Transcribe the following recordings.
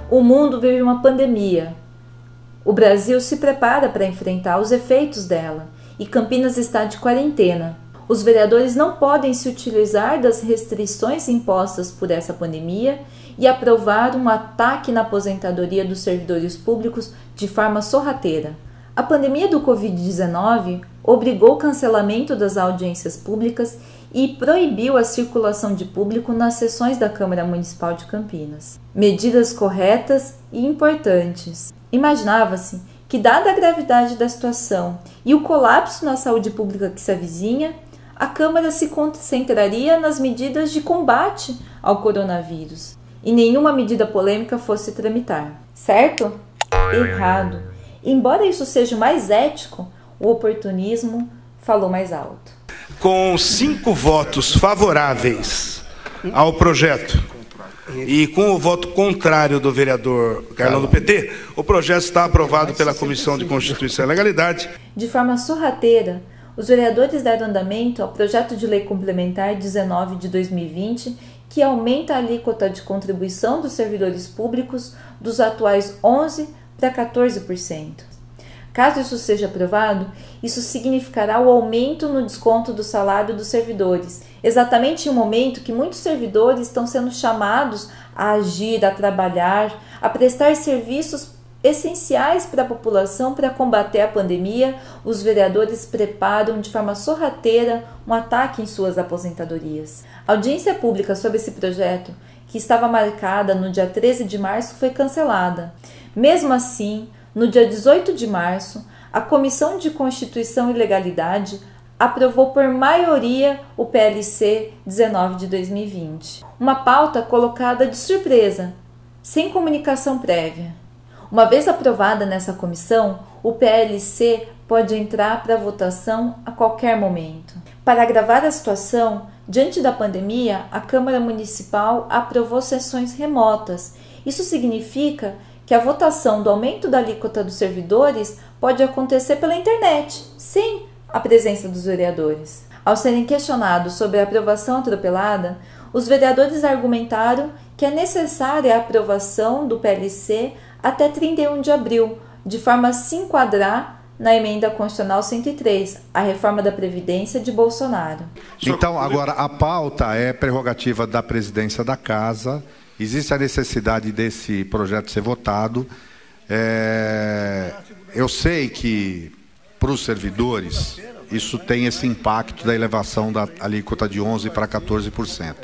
O mundo vive uma pandemia. O Brasil se prepara para enfrentar os efeitos dela e Campinas está de quarentena. Os vereadores não podem se utilizar das restrições impostas por essa pandemia e aprovar um ataque na aposentadoria dos servidores públicos de forma sorrateira. A pandemia do Covid-19 obrigou o cancelamento das audiências públicas e proibiu a circulação de público nas sessões da Câmara Municipal de Campinas. Medidas corretas e importantes. Imaginava-se que, dada a gravidade da situação e o colapso na saúde pública que se avizinha, a Câmara se concentraria nas medidas de combate ao coronavírus e nenhuma medida polêmica fosse tramitar. Certo? Errado. Embora isso seja mais ético, o oportunismo falou mais alto. Com 5 votos favoráveis ao projeto e com o voto contrário do vereador Carlão do PT, o projeto está aprovado pela Comissão de Constituição e Legalidade. De forma sorrateira, os vereadores deram andamento ao projeto de lei complementar 19 de 2020, que aumenta a alíquota de contribuição dos servidores públicos dos atuais 11% para 14%. Caso isso seja aprovado, isso significará o aumento no desconto do salário dos servidores, exatamente em um momento que muitos servidores estão sendo chamados a agir, a trabalhar, a prestar serviços essenciais para a população para combater a pandemia. Os vereadores preparam de forma sorrateira um ataque em suas aposentadorias. A audiência pública sobre esse projeto, que estava marcada no dia 13 de março, foi cancelada. Mesmo assim, no dia 18 de março, a Comissão de Constituição e Legalidade aprovou por maioria o PLC 19 de 2020. Uma pauta colocada de surpresa, sem comunicação prévia. Uma vez aprovada nessa comissão, o PLC pode entrar para votação a qualquer momento. Para agravar a situação, diante da pandemia, a Câmara Municipal aprovou sessões remotas. Isso significa que a votação do aumento da alíquota dos servidores pode acontecer pela internet, sem a presença dos vereadores. Ao serem questionados sobre a aprovação atropelada, os vereadores argumentaram que é necessária a aprovação do PLC até 31 de abril, de forma a se enquadrar na Emenda Constitucional 103, a reforma da Previdência de Bolsonaro. Então, agora, a pauta é prerrogativa da presidência da Casa. Existe a necessidade desse projeto ser votado. Eu sei que, para os servidores, isso tem esse impacto da elevação da alíquota de 11% para 14%.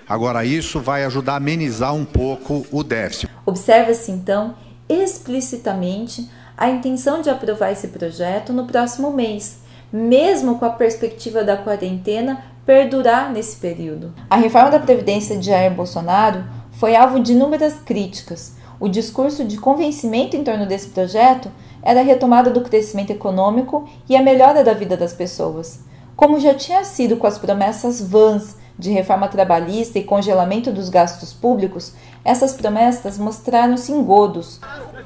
Agora, isso vai ajudar a amenizar um pouco o déficit. Observa-se, então, explicitamente a intenção de aprovar esse projeto no próximo mês, mesmo com a perspectiva da quarentena perdurar nesse período. A reforma da Previdência de Jair Bolsonaro foi alvo de inúmeras críticas. O discurso de convencimento em torno desse projeto era a retomada do crescimento econômico e a melhora da vida das pessoas. Como já tinha sido com as promessas vãs de reforma trabalhista e congelamento dos gastos públicos, essas promessas mostraram-se engodos.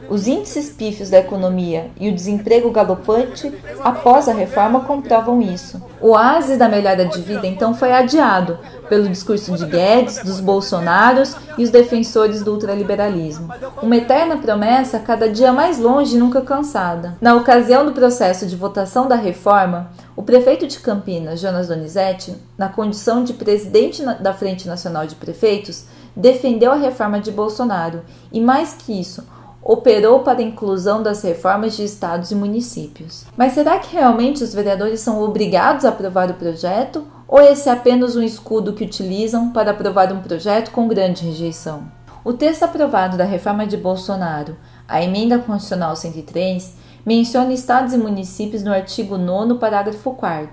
Os índices pífios da economia e o desemprego galopante após a reforma comprovam isso. O oásis da melhora de vida, então, foi adiado pelo discurso de Guedes, dos Bolsonaros e os defensores do ultraliberalismo. Uma eterna promessa, cada dia mais longe e nunca cansada. Na ocasião do processo de votação da reforma, o prefeito de Campinas, Jonas Donizete, na condição de presidente da Frente Nacional de Prefeitos, defendeu a reforma de Bolsonaro e, mais que isso, operou para a inclusão das reformas de estados e municípios. Mas será que realmente os vereadores são obrigados a aprovar o projeto? Ou esse é apenas um escudo que utilizam para aprovar um projeto com grande rejeição? O texto aprovado da reforma de Bolsonaro, a Emenda Constitucional 103, menciona estados e municípios no artigo 9º, parágrafo 4º.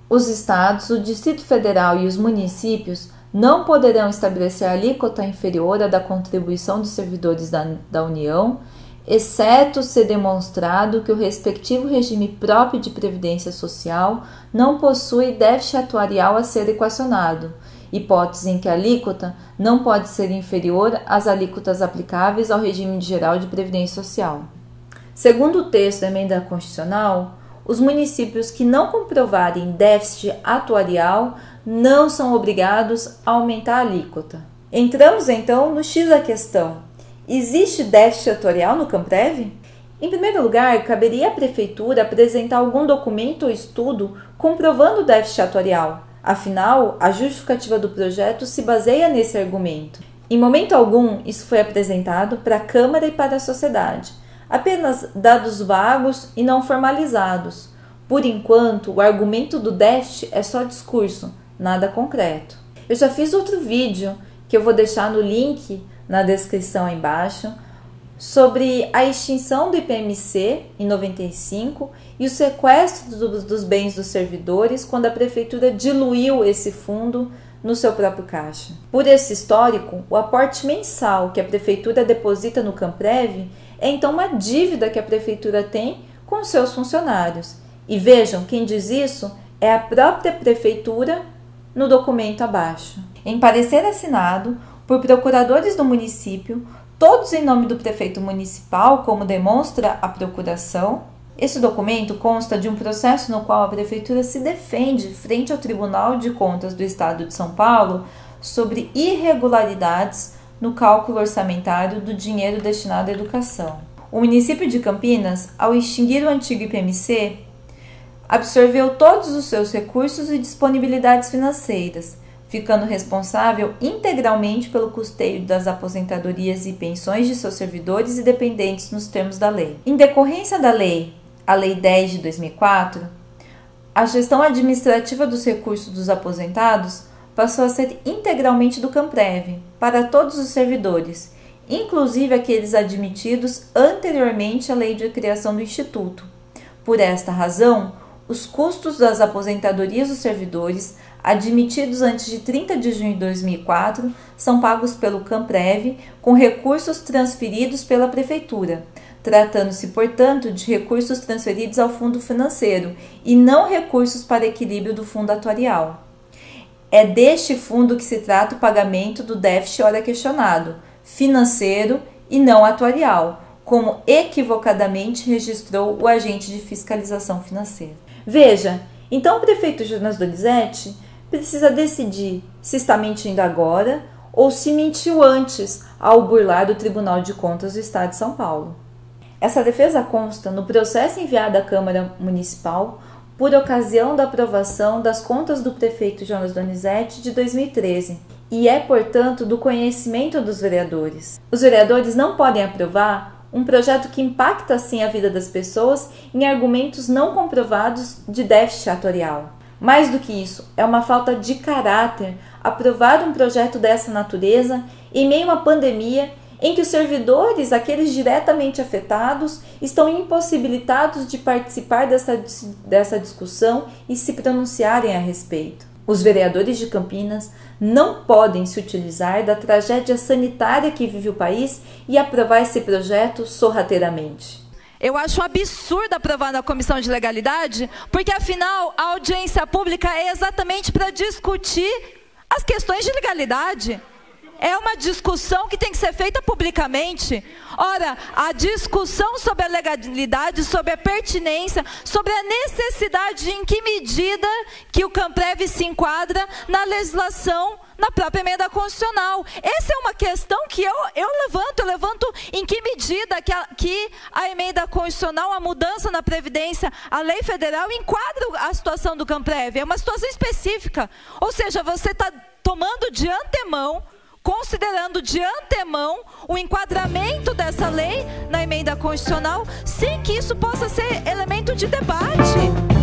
Os estados, o Distrito Federal e os municípios não poderão estabelecer alíquota inferior à da contribuição dos servidores da União, exceto ser demonstrado que o respectivo regime próprio de previdência social não possui déficit atuarial a ser equacionado, hipótese em que a alíquota não pode ser inferior às alíquotas aplicáveis ao regime geral de previdência social. Segundo o texto da Emenda Constitucional, os municípios que não comprovarem déficit atuarial não são obrigados a aumentar a alíquota. Entramos então no X da questão. Existe déficit atuarial no CAMPREV? Em primeiro lugar, caberia à Prefeitura apresentar algum documento ou estudo comprovando o déficit atuarial. Afinal, a justificativa do projeto se baseia nesse argumento. Em momento algum, isso foi apresentado para a Câmara e para a sociedade. Apenas dados vagos e não formalizados. Por enquanto, o argumento do déficit é só discurso, nada concreto. Eu já fiz outro vídeo, que eu vou deixar no link na descrição aí embaixo, sobre a extinção do IPMC em 95 e o sequestro dos bens dos servidores quando a Prefeitura diluiu esse fundo no seu próprio caixa. Por esse histórico, o aporte mensal que a Prefeitura deposita no CAMPREV é então uma dívida que a Prefeitura tem com seus funcionários. E vejam, quem diz isso é a própria Prefeitura no documento abaixo. Em parecer assinado por procuradores do município, todos em nome do prefeito municipal, como demonstra a procuração, esse documento consta de um processo no qual a Prefeitura se defende frente ao Tribunal de Contas do Estado de São Paulo sobre irregularidades no cálculo orçamentário do dinheiro destinado à educação. O município de Campinas, ao extinguir o antigo IPMC, absorveu todos os seus recursos e disponibilidades financeiras, ficando responsável integralmente pelo custeio das aposentadorias e pensões de seus servidores e dependentes nos termos da lei. Em decorrência da lei, a Lei 10 de 2004, a gestão administrativa dos recursos dos aposentados passou a ser integralmente do CAMPREV, para todos os servidores, inclusive aqueles admitidos anteriormente à lei de criação do Instituto. Por esta razão, os custos das aposentadorias dos servidores admitidos antes de 30 de junho de 2004 são pagos pelo CAMPREV com recursos transferidos pela Prefeitura, tratando-se, portanto, de recursos transferidos ao fundo financeiro e não recursos para equilíbrio do fundo atuarial. É deste fundo que se trata o pagamento do déficit ora questionado, financeiro e não atuarial, como equivocadamente registrou o agente de fiscalização financeira. Veja, então o prefeito Jonas Donizete precisa decidir se está mentindo agora ou se mentiu antes ao burlar o Tribunal de Contas do Estado de São Paulo. Essa defesa consta no processo enviado à Câmara Municipal por ocasião da aprovação das contas do prefeito Jonas Donizete de 2013 e é, portanto, do conhecimento dos vereadores. Os vereadores não podem aprovar um projeto que impacta assim a vida das pessoas em argumentos não comprovados de déficit atuarial. Mais do que isso, é uma falta de caráter aprovar um projeto dessa natureza em meio a uma pandemia em que os servidores, aqueles diretamente afetados, estão impossibilitados de participar dessa discussão e se pronunciarem a respeito. Os vereadores de Campinas não podem se utilizar da tragédia sanitária que vive o país e aprovar esse projeto sorrateiramente. Eu acho um absurdo aprovar na Comissão de Legalidade, porque, afinal, a audiência pública é exatamente para discutir as questões de legalidade. É uma discussão que tem que ser feita publicamente. Ora, a discussão sobre a legalidade, sobre a pertinência, sobre a necessidade em que medida que o CAMPREV se enquadra na legislação, na própria emenda constitucional. Essa é uma questão que eu levanto em que medida que a emenda constitucional, a mudança na Previdência, a lei federal enquadra a situação do CAMPREV. É uma situação específica. Ou seja, você está tomando de antemão, considerando de antemão o enquadramento dessa lei na emenda constitucional, sem que isso possa ser elemento de debate.